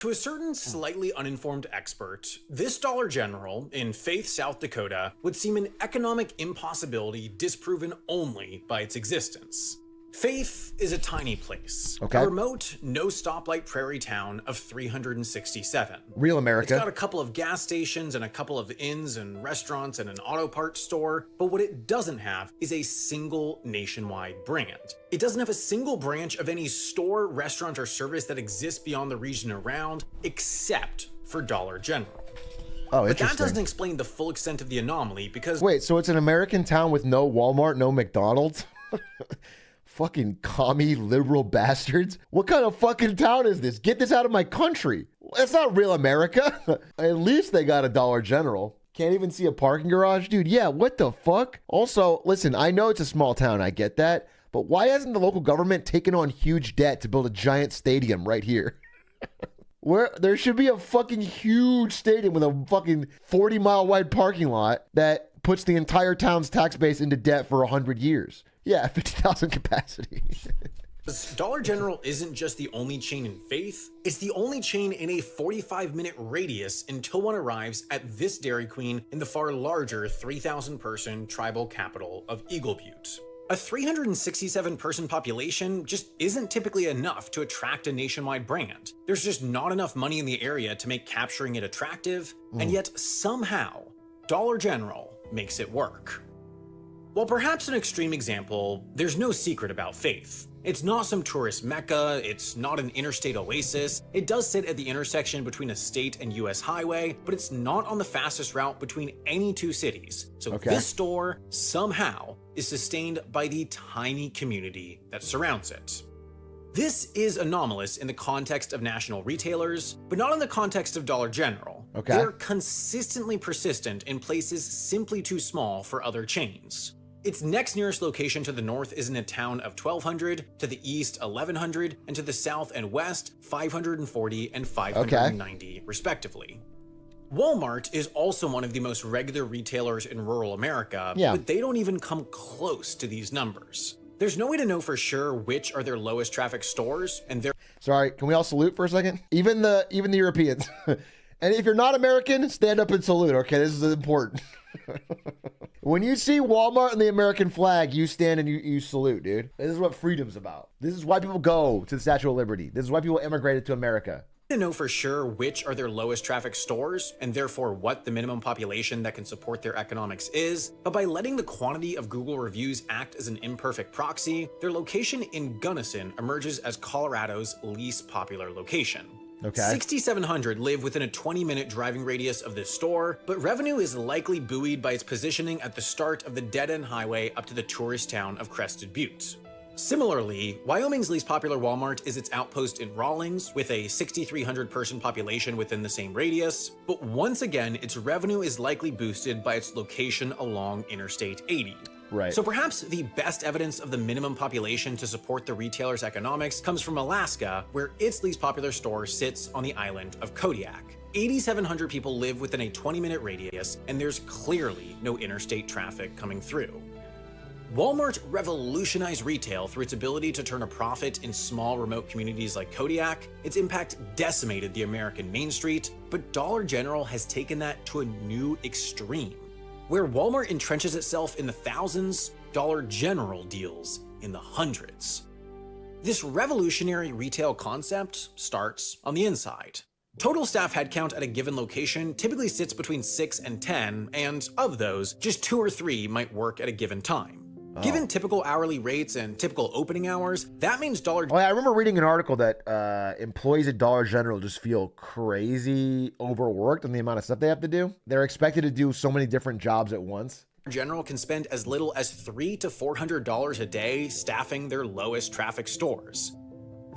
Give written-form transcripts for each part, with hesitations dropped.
To a certain slightly uninformed expert, this Dollar General in Faith, South Dakota would seem an economic impossibility disproven only by its existence. Faith is a tiny place, a remote, no stoplight prairie town of 367. Real America. It's got a couple of gas stations and a couple of inns and restaurants and an auto parts store, but what it doesn't have is a single nationwide brand. It doesn't have a single branch of any store, restaurant, or service that exists beyond the region around, except for Dollar General. Oh, but interesting. that doesn't explain the full extent of the anomaly because— Wait, so it's an American town with no Walmart, no McDonald's? Fucking commie liberal bastards. What kind of fucking town is this? Get this out of my country. That's not real America. At least they got a Dollar General. Can't even see a parking garage? Dude, yeah, what the fuck? Also, listen, I know it's a small town, I get that, but why hasn't the local government taken on huge debt to build a giant stadium right here? Where there should be a fucking huge stadium with a fucking 40-mile wide parking lot that puts the entire town's tax base into debt for 100 years. Yeah, 50,000 capacity. Dollar General isn't just the only chain in Faith, it's the only chain in a 45-minute radius until one arrives at this Dairy Queen in the far larger 3,000-person tribal capital of Eagle Butte. A 367-person population just isn't typically enough to attract a nationwide brand. There's just not enough money in the area to make capturing it attractive, and yet somehow, Dollar General makes it work. While perhaps an extreme example, there's no secret about Faith. It's not some tourist mecca, it's not an interstate oasis, it does sit at the intersection between a state and US highway, but it's not on the fastest route between any two cities. So this store, somehow, is sustained by the tiny community that surrounds it. This is anomalous in the context of national retailers, but not in the context of Dollar General. They're consistently persistent in places simply too small for other chains. Its next nearest location to the north is in a town of 1,200, to the east 1,100, and to the south and west 540 and 590 respectively. Walmart is also one of the most regular retailers in rural America, but they don't even come close to these numbers. There's no way to know for sure which are their lowest traffic stores, and they're— Sorry, can we all salute for a second? Even the Europeans. And if you're not American, stand up and salute, okay? This is important. When you see Walmart and the American flag, you stand and you salute, dude. This is what freedom's about. This is why people go to the Statue of Liberty. This is why people immigrated to America. To know for sure which are their lowest traffic stores, and therefore what the minimum population that can support their economics is, but by letting the quantity of Google reviews act as an imperfect proxy, their location in Gunnison emerges as Colorado's least popular location. 6,700 live within a 20-minute driving radius of this store, but revenue is likely buoyed by its positioning at the start of the dead-end highway up to the tourist town of Crested Butte. Similarly, Wyoming's least popular Walmart is its outpost in Rawlins, with a 6,300-person population within the same radius, but once again, its revenue is likely boosted by its location along Interstate 80. So perhaps the best evidence of the minimum population to support the retailer's economics comes from Alaska, where its least popular store sits on the island of Kodiak. 8,700 people live within a 20-minute radius, and there's clearly no interstate traffic coming through. Walmart revolutionized retail through its ability to turn a profit in small, remote communities like Kodiak. Its impact decimated the American Main Street, but Dollar General has taken that to a new extreme. Where Walmart entrenches itself in the thousands, Dollar General deals in the hundreds. This revolutionary retail concept starts on the inside. Total staff headcount at a given location typically sits between 6 and 10, and of those, just 2 or 3 might work at a given time. Given typical hourly rates and typical opening hours, that means I remember reading an article that employees at Dollar General just feel crazy overworked on the amount of stuff they have to do. They're expected to do so many different jobs at once. General can spend as little as $300 to $400 a day staffing their lowest traffic stores.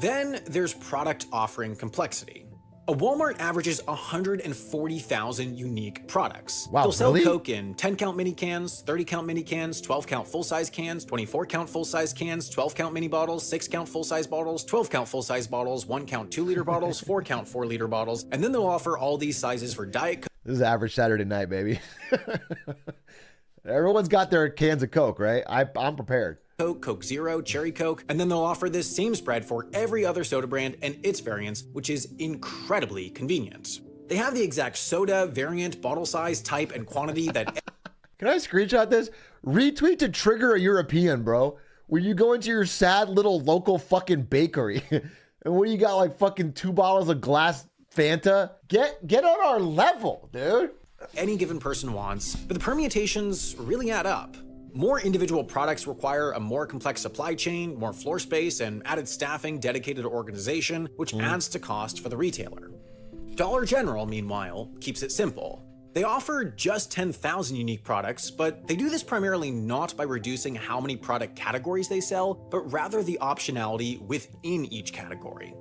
Then there's product offering complexity. A Walmart averages 140,000 unique products. Wow, They'll sell Coke in 10-count mini cans, 30-count mini cans, 12-count full-size cans, 24-count full-size cans, 12-count mini bottles, 6-count full-size bottles, 12-count full-size bottles, 1-count 2-liter bottles, 4-count 4-liter bottles, and then they'll offer all these sizes for Diet Coke. This is average Saturday night, baby. Everyone's got their cans of Coke, right? I'm prepared. Coke, Coke Zero, Cherry Coke, and then they'll offer this same spread for every other soda brand and its variants, which is incredibly convenient. They have the exact soda, variant, bottle size, type, and quantity that... Can I screenshot this? Retweet to trigger a European, bro. Where you go into your sad little local fucking bakery and what do you got, like fucking 2 bottles of glass Fanta? Get on our level, dude. any given person wants, but the permutations really add up. More individual products require a more complex supply chain, more floor space, and added staffing dedicated to organization, which adds to cost for the retailer. Dollar General, meanwhile, keeps it simple. They offer just 10,000 unique products, but they do this primarily not by reducing how many product categories they sell, but rather the optionality within each category.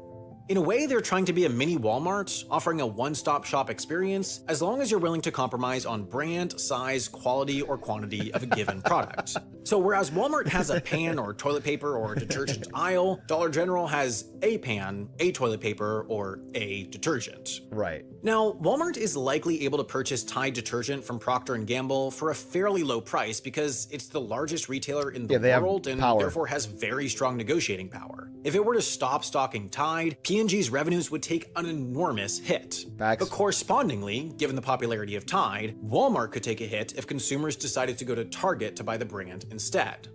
In a way, they're trying to be a mini Walmart, offering a one-stop shop experience as long as you're willing to compromise on brand, size, quality, or quantity of a given product. So whereas Walmart has a pan or toilet paper or detergent aisle, Dollar General has a pan, a toilet paper, or a detergent. Right. Now, Walmart is likely able to purchase Tide detergent from Procter & Gamble for a fairly low price because it's the largest retailer in the world and therefore has very strong negotiating power. If it were to stop stocking Tide, P&G's revenues would take an enormous hit. But correspondingly, given the popularity of Tide, Walmart could take a hit if consumers decided to go to Target to buy the brand instead.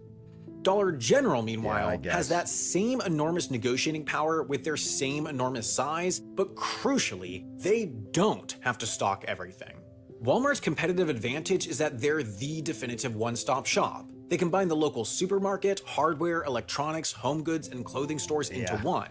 Dollar General, meanwhile, has that same enormous negotiating power with their same enormous size, but crucially, they don't have to stock everything. Walmart's competitive advantage is that they're the definitive one-stop shop. They combine the local supermarket, hardware, electronics, home goods, and clothing stores into one.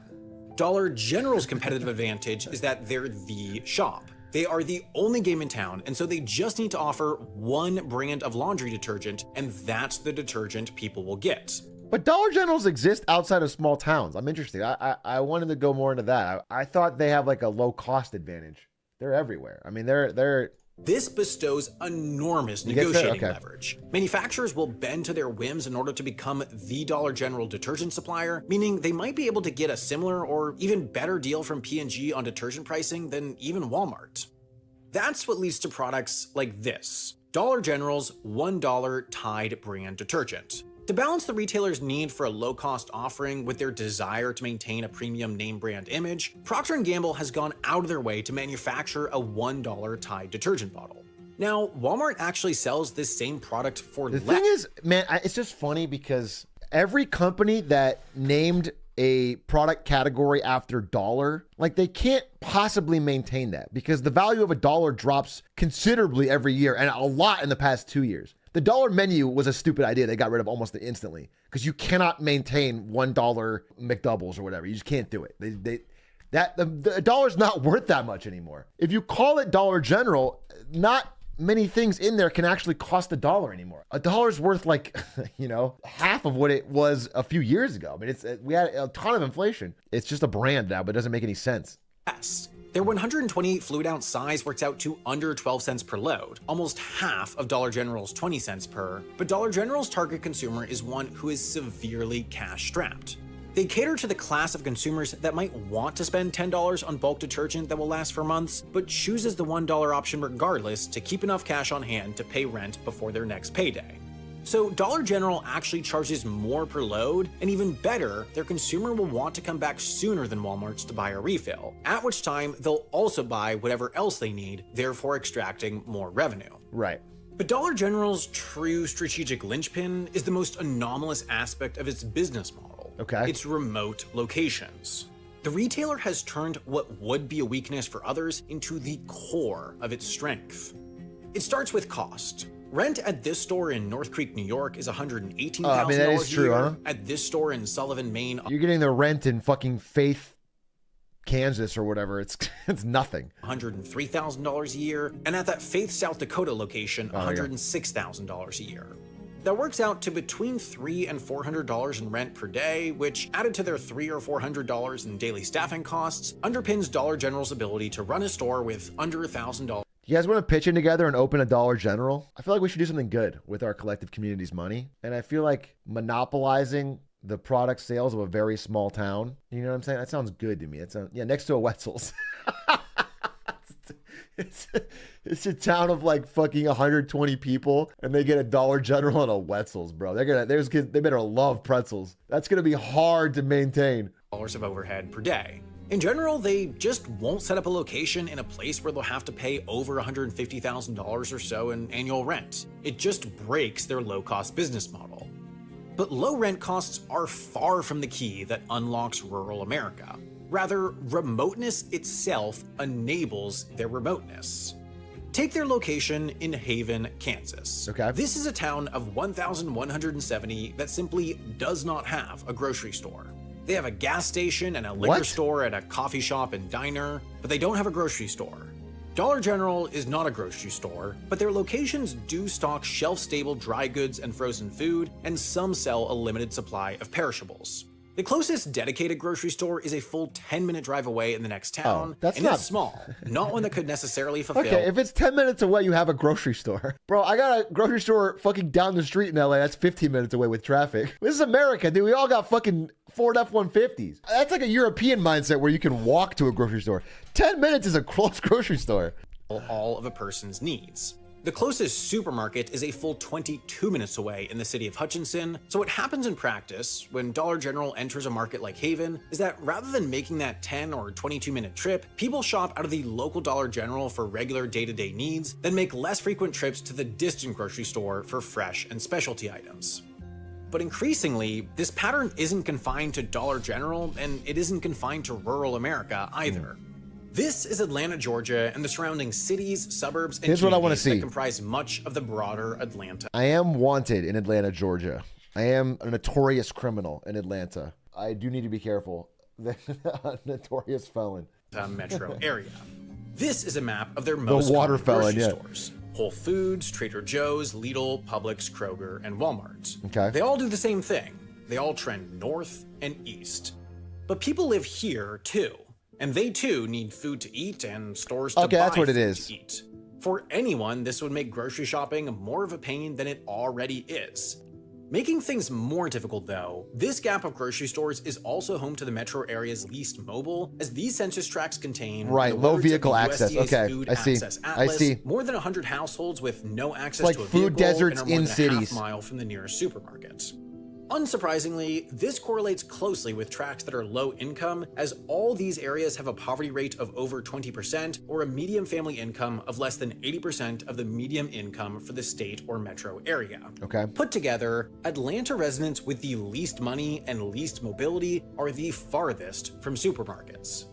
Dollar General's competitive advantage is that they're the shop. They are the only game in town, and so they just need to offer one brand of laundry detergent, and that's the detergent people will get. But Dollar Generals exist outside of small towns. I'm interested. I wanted to go more into that. I thought they have like a low cost advantage. They're everywhere. I mean, they're This bestows enormous negotiating leverage. Manufacturers will bend to their whims in order to become the Dollar General detergent supplier, meaning they might be able to get a similar or even better deal from P&G on detergent pricing than even Walmart. That's what leads to products like this, Dollar General's $1 Tide brand detergent. To balance the retailer's need for a low-cost offering with their desire to maintain a premium name brand image, Procter & Gamble has gone out of their way to manufacture a $1 Tide detergent bottle. Now, Walmart actually sells this same product for less. The thing is, man, it's just funny because every company that named a product category after dollar, like they can't possibly maintain that because the value of a dollar drops considerably every year and a lot in the past 2 years. The dollar menu was a stupid idea. They got rid of almost instantly because you cannot maintain $1 McDoubles or whatever. You just can't do it. The dollar's not worth that much anymore. If you call it Dollar General, not many things in there can actually cost $1 anymore. $1's worth like, half of what it was a few years ago. I mean, we had a ton of inflation. It's just a brand now, but it doesn't make any sense. Yes. Their 128 fluid ounce size works out to under 12 cents per load, almost half of Dollar General's 20 cents per, but Dollar General's target consumer is one who is severely cash strapped. They cater to the class of consumers that might want to spend $10 on bulk detergent that will last for months, but chooses the $1 option regardless to keep enough cash on hand to pay rent before their next payday. So Dollar General actually charges more per load, and even better, their consumer will want to come back sooner than Walmart's to buy a refill, at which time they'll also buy whatever else they need, therefore extracting more revenue. Right. But Dollar General's true strategic linchpin is the most anomalous aspect of its business model. Its remote locations. The retailer has turned what would be a weakness for others into the core of its strength. It starts with cost. Rent at this store in North Creek, New York is $118,000 a year. Huh? At this store in Sullivan, Maine, you're getting the rent in fucking Faith, Kansas or whatever. It's nothing. $103,000 a year. And at that Faith, South Dakota location, $106,000 a year. That works out to between $300 and $400 in rent per day, which, added to their $300 or $400 in daily staffing costs, underpins Dollar General's ability to run a store with under $1,000. You guys want to pitch in together and open a Dollar General? I feel like we should do something good with our collective community's money. And I feel like monopolizing the product sales of a very small town, you know what I'm saying? That sounds good to me. Next to a Wetzel's. It's a town of like fucking 120 people, and they get a Dollar General and a Wetzel's, bro. They better love pretzels. That's gonna be hard to maintain. Of overhead per day. In general, they just won't set up a location in a place where they'll have to pay over $150,000 or so in annual rent. It just breaks their low-cost business model. But low rent costs are far from the key that unlocks rural America. Rather, remoteness itself enables their remoteness. Take their location in Haven, Kansas. Okay. This is a town of 1,170 that simply does not have a grocery store. They have a gas station and a liquor store and a coffee shop and diner, but they don't have a grocery store. Dollar General is not a grocery store, but their locations do stock shelf-stable dry goods and frozen food, and some sell a limited supply of perishables. The closest dedicated grocery store is a full 10-minute drive away in the next town, it's small, not one that could necessarily fulfill. Okay, if it's 10 minutes away, you have a grocery store. Bro, I got a grocery store fucking down the street in LA. That's 15 minutes away with traffic. This is America, dude. We all got fucking Ford F-150s. That's like a European mindset where you can walk to a grocery store. 10 minutes is a close grocery store. All of a person's needs. The closest supermarket is a full 22 minutes away in the city of Hutchinson, so what happens in practice when Dollar General enters a market like Haven is that rather than making that 10 or 22-minute trip, people shop out of the local Dollar General for regular day-to-day needs, then make less frequent trips to the distant grocery store for fresh and specialty items. But increasingly, this pattern isn't confined to Dollar General, and it isn't confined to rural America either. This is Atlanta, Georgia, and the surrounding cities, suburbs, and communities that comprise much of the broader Atlanta. I am wanted in Atlanta, Georgia. I am a notorious criminal in Atlanta. I do need to be careful. A notorious felon. Metro area. This is a map of their most common grocery stores. Whole Foods, Trader Joe's, Lidl, Publix, Kroger, and Walmart. Okay. They all do the same thing. They all trend north and east. But people live here too. And they too need food to eat and stores to buy that's what it food is. to eat. For anyone, this would make grocery shopping more of a pain than it already is. Making things more difficult though, this gap of grocery stores is also home to the metro area's least mobile, as these census tracts contain low vehicle access. Okay, Food I see. Atlas, I see. More than 100 households with no access to a food vehicle deserts and are more in than a cities. half mile from the nearest supermarket. Unsurprisingly, this correlates closely with tracts that are low income, as all these areas have a poverty rate of over 20% or a median family income of less than 80% of the median income for the state or metro area. Okay. Put together, Atlanta residents with the least money and least mobility are the farthest from supermarkets.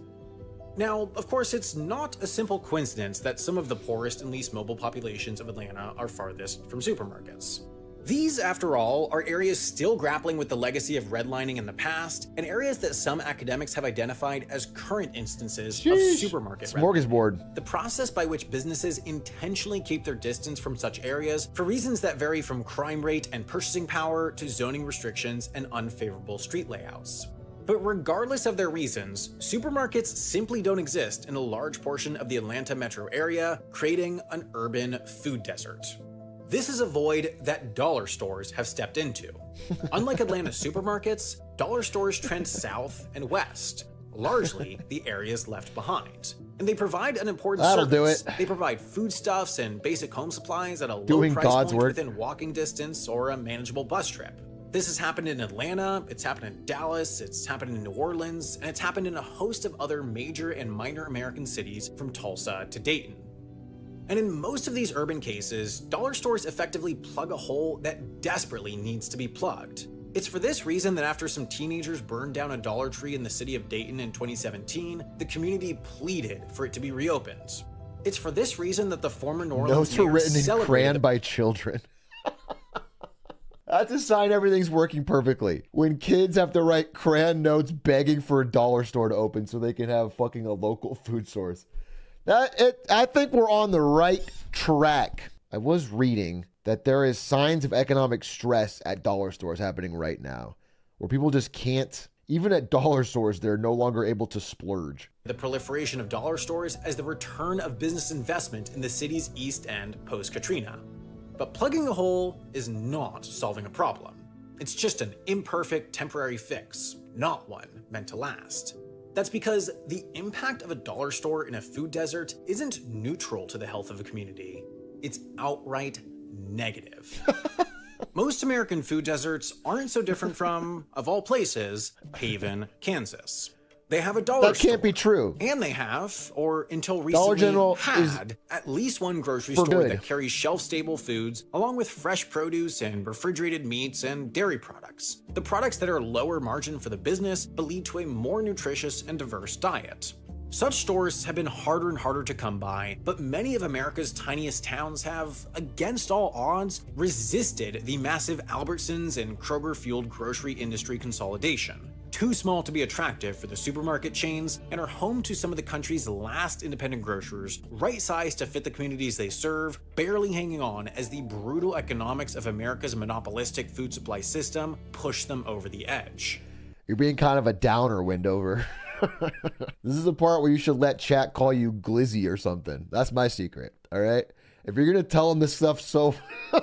Now, of course, it's not a simple coincidence that some of the poorest and least mobile populations of Atlanta are farthest from supermarkets. These, after all, are areas still grappling with the legacy of redlining in the past, and areas that some academics have identified as current instances of supermarket smorgasbord. The process by which businesses intentionally keep their distance from such areas for reasons that vary from crime rate and purchasing power to zoning restrictions and unfavorable street layouts. But regardless of their reasons, supermarkets simply don't exist in a large portion of the Atlanta metro area, creating an urban food desert. This is a void that dollar stores have stepped into. Unlike Atlanta supermarkets, dollar stores trend south and west, largely the areas left behind. And they provide an important service. They provide foodstuffs and basic home supplies at a low price point within walking distance or a manageable bus trip. This has happened in Atlanta, it's happened in Dallas, it's happened in New Orleans, and it's happened in a host of other major and minor American cities from Tulsa to Dayton. And in most of these urban cases, dollar stores effectively plug a hole that desperately needs to be plugged. It's for this reason that after some teenagers burned down a Dollar Tree in the city of Dayton in 2017, the community pleaded for it to be reopened. It's for this reason that the former New Orleans Notes were written in crayon by children. That's a sign everything's working perfectly. When kids have to write crayon notes begging for a dollar store to open so they can have fucking a local food source. I think we're on the right track. I was reading that there is signs of economic stress at dollar stores happening right now, where people just can't, even at dollar stores, they're no longer able to splurge. The proliferation of dollar stores as the return of business investment in the city's East End post-Katrina. But plugging a hole is not solving a problem. It's just an imperfect temporary fix, not one meant to last. That's because the impact of a dollar store in a food desert isn't neutral to the health of a community. It's outright negative. Most American food deserts aren't so different from, of all places, Haven, Kansas. They have a dollar store. That can't be true. And they have, or until Dollar recently General had, at least one grocery store that carries shelf-stable foods, along with fresh produce and refrigerated meats and dairy products. The products that are lower margin for the business, but lead to a more nutritious and diverse diet. Such stores have been harder and harder to come by, but many of America's tiniest towns have, against all odds, resisted the massive Albertsons and Kroger-fueled grocery industry consolidation. Too small to be attractive for the supermarket chains, and are home to some of the country's last independent grocers, right-sized to fit the communities they serve, barely hanging on as the brutal economics of America's monopolistic food supply system push them over the edge. You're being kind of a downer, Windover. This is the part where you should let chat call you Glizzy or something. That's my secret, all right? If you're going to tell them this stuff so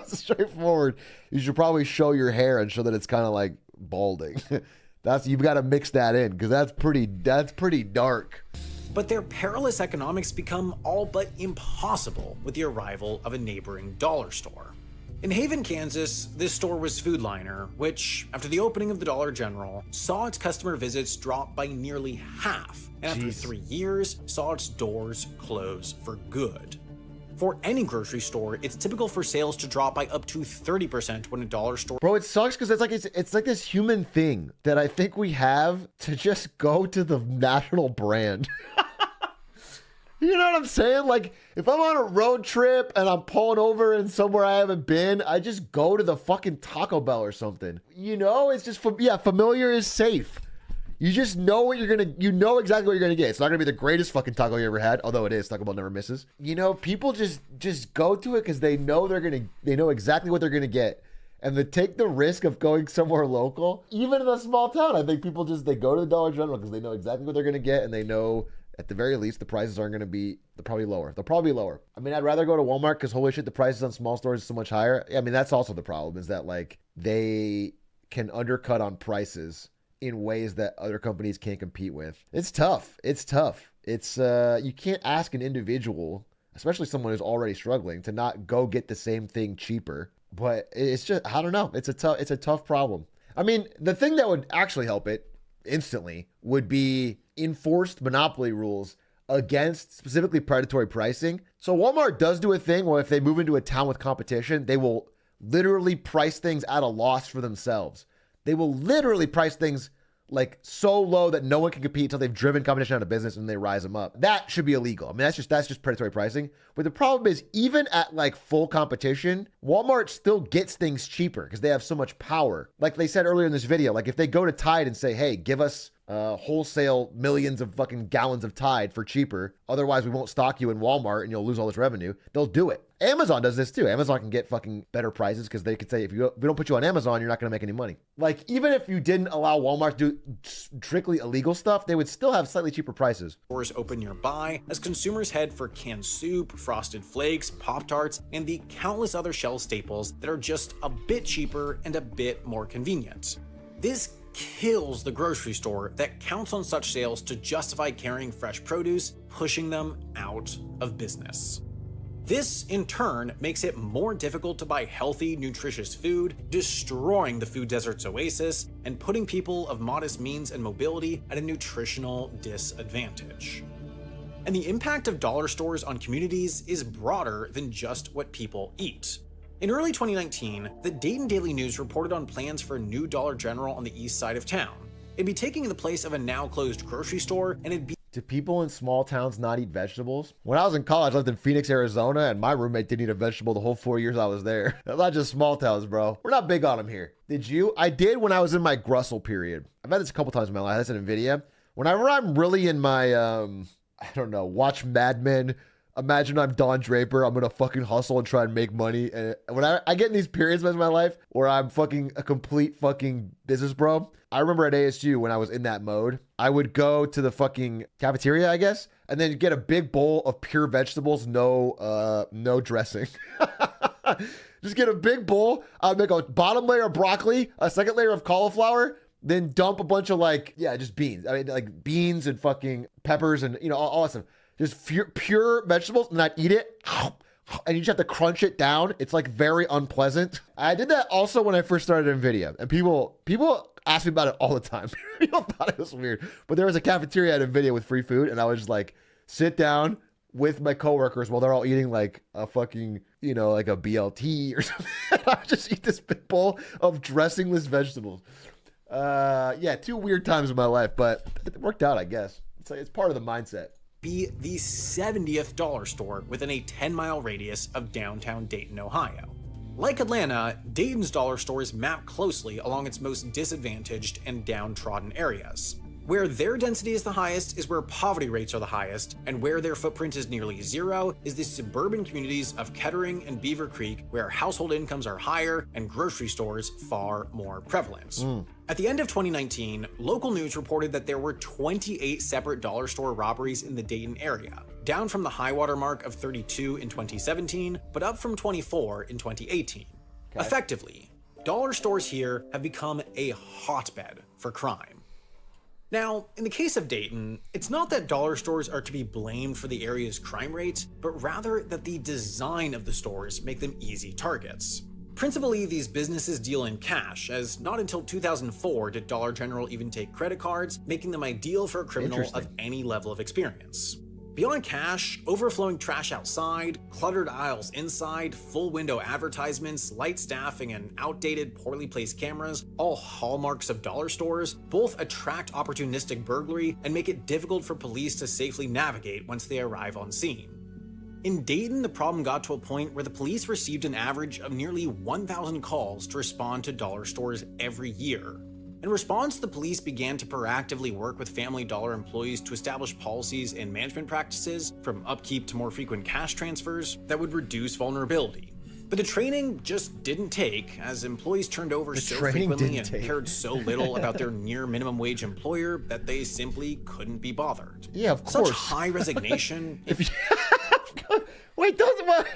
straightforward, you should probably show your hair and show that it's kind of like balding. You've got to mix that in, because that's pretty dark. But their perilous economics become all but impossible with the arrival of a neighboring dollar store. In Haven, Kansas, this store was Food Liner, which, after the opening of the Dollar General, saw its customer visits drop by nearly half, and after 3 years, saw its doors close for good. For any grocery store, it's typical for sales to drop by up to 30% when a dollar store... Bro, it sucks because it's like this human thing that I think we have to just go to the national brand. You know what I'm saying? Like, if I'm on a road trip and I'm pulling over in somewhere I haven't been, I just go to the fucking Taco Bell or something. You know, it's just, familiar is safe. You just know what you know exactly what you're gonna get. It's not gonna be the greatest fucking taco you ever had, although it is. Taco Bell never misses. You know, people just go to it because they know they know exactly what they're gonna get. And to take the risk of going somewhere local, even in a small town, I think people they go to the Dollar General because they know exactly what they're gonna get, and they know at the very least the prices aren't gonna be, they're probably lower. They'll probably be lower. I mean, I'd rather go to Walmart because holy shit, the prices on small stores is so much higher. I mean, that's also the problem, is that like they can undercut on prices in ways that other companies can't compete with. It's tough. It's you can't ask an individual, especially someone who's already struggling, to not go get the same thing cheaper. But it's just, I don't know. It's a tough problem. I mean, the thing that would actually help it instantly would be enforced monopoly rules against specifically predatory pricing. So Walmart does do a thing where if they move into a town with competition, they will literally price things at a loss for themselves. They will literally price things like so low that no one can compete until they've driven competition out of business and they rise them up. That should be illegal. I mean, that's just predatory pricing. But the problem is, even at like full competition, Walmart still gets things cheaper because they have so much power. Like they said earlier in this video, like if they go to Tide and say, hey, give us wholesale millions of fucking gallons of Tide for cheaper, otherwise we won't stock you in Walmart and you'll lose all this revenue, they'll do it. Amazon does this too. Amazon can get fucking better prices because they could say, if we don't put you on Amazon, you're not going to make any money. Like, even if you didn't allow Walmart to do strictly illegal stuff, they would still have slightly cheaper prices. Stores open nearby as consumers head for canned soup, Frosted Flakes, Pop-Tarts, and the countless other shelf staples that are just a bit cheaper and a bit more convenient. This kills the grocery store that counts on such sales to justify carrying fresh produce, pushing them out of business. This, in turn, makes it more difficult to buy healthy, nutritious food, destroying the food desert's oasis, and putting people of modest means and mobility at a nutritional disadvantage. And the impact of dollar stores on communities is broader than just what people eat. In early 2019, the Dayton Daily News reported on plans for a new Dollar General on the east side of town. It'd be taking the place of a now closed grocery store, and it'd be... Do people in small towns not eat vegetables? When I was in college, I lived in Phoenix, Arizona, and my roommate didn't eat a vegetable the whole 4 years I was there. That's not just small towns, bro. We're not big on them here. Did you? I did when I was in my Grussel period. I've had this a couple times in my life. That's in NVIDIA. Whenever I'm really in my, I don't know, watch Mad Men, imagine I'm Don Draper, I'm gonna fucking hustle and try and make money. And when I get in these periods in my life where I'm fucking a complete fucking business bro, I remember at ASU when I was in that mode, I would go to the fucking cafeteria, I guess, and then get a big bowl of pure vegetables, no dressing. Just get a big bowl. I'd make a bottom layer of broccoli, a second layer of cauliflower, then dump a bunch of like, yeah, just beans. I mean, like beans and fucking peppers and, you know, all that stuff. Just pure vegetables, and I'd eat it. And you just have to crunch it down. It's like very unpleasant. I did that also when I first started NVIDIA, and people ask me about it all the time. People thought it was weird, but there was a cafeteria at NVIDIA with free food, and I would just like sit down with my coworkers while they're all eating like a fucking, you know, like a BLT or something. I would just eat this big bowl of dressingless vegetables. Yeah, 2 weird times in my life, but it worked out, I guess. It's part of the mindset. Be the 70th dollar store within a 10-mile radius of downtown Dayton, Ohio. Like Atlanta, Dayton's dollar stores map closely along its most disadvantaged and downtrodden areas. Where their density is the highest is where poverty rates are the highest, and where their footprint is nearly zero is the suburban communities of Kettering and Beaver Creek, where household incomes are higher and grocery stores far more prevalent. At the end of 2019, local news reported that there were 28 separate dollar store robberies in the Dayton area, down from the high water mark of 32 in 2017, but up from 24 in 2018. Okay. Effectively, dollar stores here have become a hotbed for crime. Now, in the case of Dayton, it's not that dollar stores are to be blamed for the area's crime rate, but rather that the design of the stores make them easy targets. Principally, these businesses deal in cash, as not until 2004 did Dollar General even take credit cards, making them ideal for a criminal of any level of experience. Beyond cash, overflowing trash outside, cluttered aisles inside, full window advertisements, light staffing, and outdated, poorly placed cameras, all hallmarks of dollar stores, both attract opportunistic burglary and make it difficult for police to safely navigate once they arrive on scene. In Dayton, the problem got to a point where the police received an average of nearly 1,000 calls to respond to dollar stores every year. In response, the police began to proactively work with Family Dollar employees to establish policies and management practices, from upkeep to more frequent cash transfers, that would reduce vulnerability. But the training just didn't take, as employees turned over so frequently and cared so little about their near minimum wage employer that they simply couldn't be bothered. Yeah, of course. Such high resignation. Wait,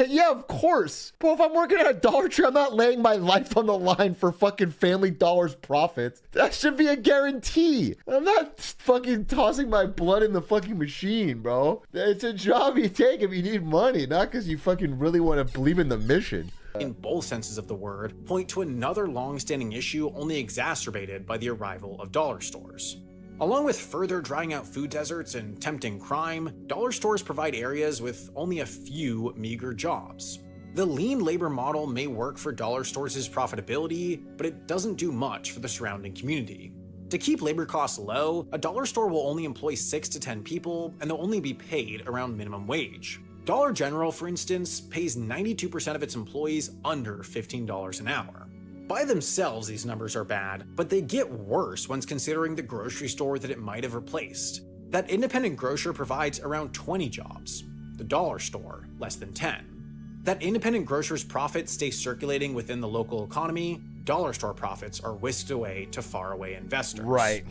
yeah, of course. Well, if I'm working at a Dollar Tree, I'm not laying my life on the line for fucking Family Dollar's profits. That should be a guarantee. I'm not fucking tossing my blood in the fucking machine, bro. It's a job you take if you need money, not because you fucking really want to believe in the mission. In both senses of the word, point to another long-standing issue only exacerbated by the arrival of dollar stores. Along with further drying out food deserts and tempting crime, dollar stores provide areas with only a few meager jobs. The lean labor model may work for dollar stores' profitability, but it doesn't do much for the surrounding community. To keep labor costs low, a dollar store will only employ 6 to 10 people, and they'll only be paid around minimum wage. Dollar General, for instance, pays 92% of its employees under $15 an hour. By themselves, these numbers are bad, but they get worse once considering the grocery store that it might have replaced. That independent grocer provides around 20 jobs. The dollar store, less than 10. That independent grocer's profits stay circulating within the local economy. Dollar store profits are whisked away to faraway investors. Right.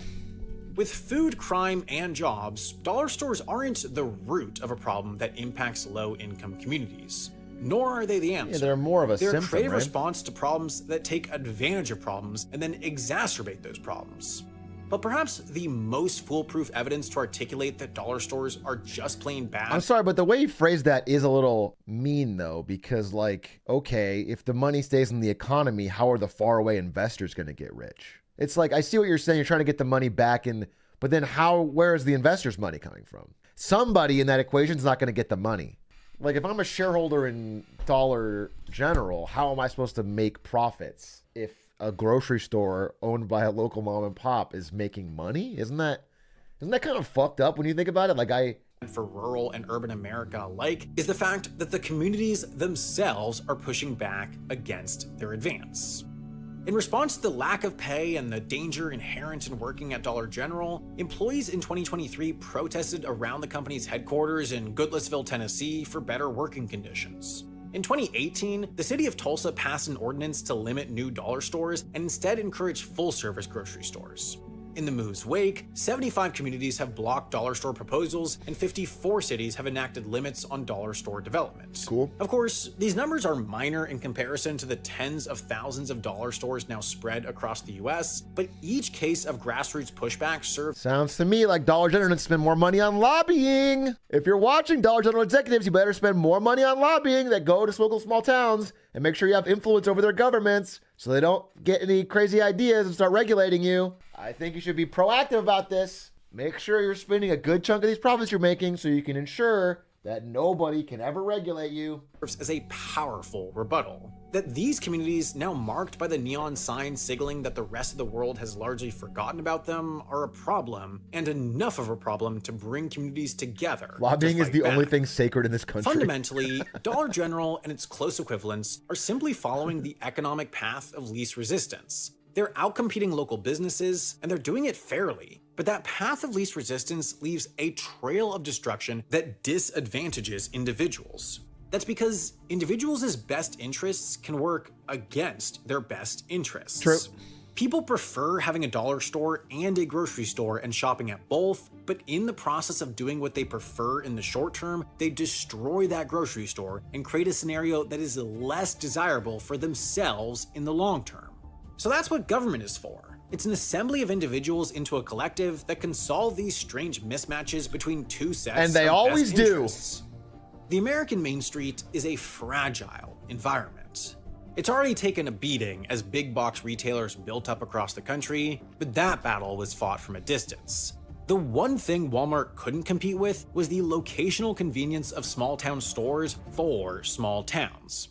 With food, crime, and jobs, dollar stores aren't the root of a problem that impacts low-income communities. Nor are they the answer. Yeah, they're more of a symptom, They're a creative right? response to problems that take advantage of problems and then exacerbate those problems. But perhaps the most foolproof evidence to articulate that dollar stores are just plain bad. I'm sorry, but the way you phrase that is a little mean, though, because, like, okay, if the money stays in the economy, how are the faraway investors going to get rich? It's like, I see what you're saying. You're trying to get the money back in, but then where is the investor's money coming from? Somebody in that equation is not going to get the money. Like, if I'm a shareholder in Dollar General, how am I supposed to make profits if a grocery store owned by a local mom and pop is making money? Isn't that kind of fucked up when you think about it? Like, for rural and urban America alike is the fact that the communities themselves are pushing back against their advance. In response to the lack of pay and the danger inherent in working at Dollar General, employees in 2023 protested around the company's headquarters in Goodlettsville, Tennessee for better working conditions. In 2018, the city of Tulsa passed an ordinance to limit new dollar stores and instead encourage full-service grocery stores. In the move's wake, 75 communities have blocked dollar store proposals, and 54 cities have enacted limits on dollar store development. Cool. Of course, these numbers are minor in comparison to the tens of thousands of dollar stores now spread across the US, but each case of grassroots pushback serves. Sounds to me like Dollar General needs to spend more money on lobbying. If you're watching Dollar General executives, you better spend more money on lobbying that go to local small towns and make sure you have influence over their governments so they don't get any crazy ideas and start regulating you. I think you should be proactive about this. Make sure you're spending a good chunk of these profits you're making so you can ensure that nobody can ever regulate you. As a powerful rebuttal. That these communities, now marked by the neon sign signaling that the rest of the world has largely forgotten about them, are a problem, and enough of a problem to bring communities together. Lobbying is the only thing sacred in this country. Fundamentally, Dollar General and its close equivalents are simply following the economic path of least resistance. They're outcompeting local businesses, and they're doing it fairly. But that path of least resistance leaves a trail of destruction that disadvantages individuals. That's because individuals' best interests can work against their best interests. True. People prefer having a dollar store and a grocery store and shopping at both, but in the process of doing what they prefer in the short term, they destroy that grocery store and create a scenario that is less desirable for themselves in the long term. So that's what government is for. It's an assembly of individuals into a collective that can solve these strange mismatches between two sets And they of always best do. interests. The American Main Street is a fragile environment. It's already taken a beating as big box retailers built up across the country, but that battle was fought from a distance. The one thing Walmart couldn't compete with was the locational convenience of small town stores for small towns.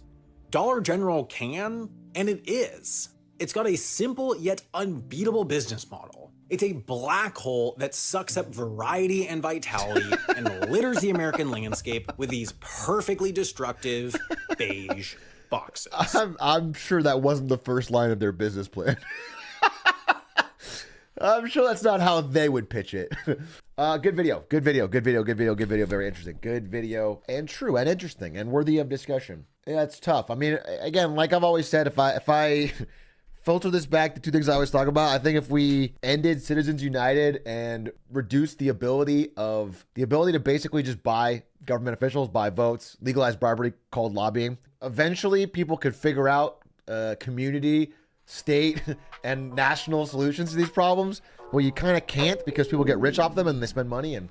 Dollar General can, and it is. It's got a simple yet unbeatable business model. It's a black hole that sucks up variety and vitality and litters the American landscape with these perfectly destructive beige boxes. I'm sure that wasn't the first line of their business plan. I'm sure that's not how they would pitch it. Good video. Very interesting. Good video and true and interesting and worthy of discussion. Yeah, it's tough. I mean, again, like I've always said, if I filter this back to two things I always talk about, I think if we ended Citizens United and reduced the ability to basically just buy government officials, buy votes, legalize bribery called lobbying, eventually people could figure out community, state, and national solutions to these problems. Well, you kind of can't because people get rich off them and they spend money, and